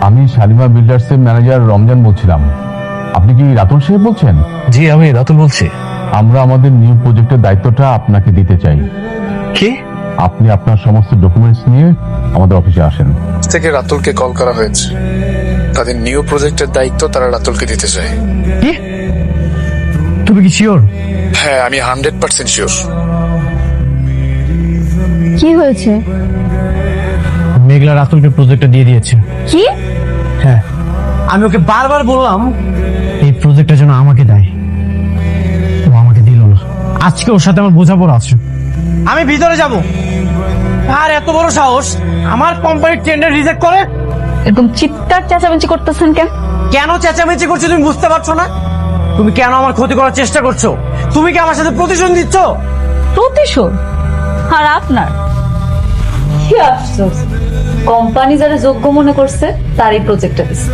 আমি শালিমা বিল্ডার্সের ম্যানেজার রমজান বলছিলাম। আপনি কি রাতুল সাহেব বলছেন? জি, আমি রাতুল বলছি। আমরা আমাদের নিউ প্রজেক্টের দায়িত্বটা আপনাকে দিতে চাই। কি? আপনি আপনার সমস্ত ডকুমেন্টস নিয়ে আমাদের অফিসে আসেন। থেকে রাতুলকে কল করা হয়েছে, তাদের নিউ প্রজেক্টের দায়িত্ব তারা রাতুলকে দিতে চায়। কি? তুমি কি শিওর? হ্যাঁ, আমি 100% শিওর। কি হয়েছে? মেঘলা রাতুলকে প্রজেক্টটা দিয়ে দিয়েছে। কি? হ্যাঁ, আমি ওকে বারবার বললাম এই প্রজেক্টটা যেন আমাকে দেয়, ও আমাকে দিল না। আজকে ওর সাথে আমার বোঝাপড়া আছে। আমি ভিতরে যাব, আর এত বড় সাহস আমার কোম্পানির টেন্ডার রিজেক্ট করে। এরকম চিৎকার চেঁচামেচি করতেছেন কেন? কেন চেঁচামেচি করছো তুমি বুঝতে পারছো না? তুমি কেন আমার ক্ষতি করার চেষ্টা করছো? তুমি কি আমার সাথে প্রতিশোধ দিচ্ছ? প্রতিশোধ? আর আপনার কি আফসোস, কোম্পানি যারা যোগ্য মনে করছে তারই প্রজেক্টটা দিচ্ছে।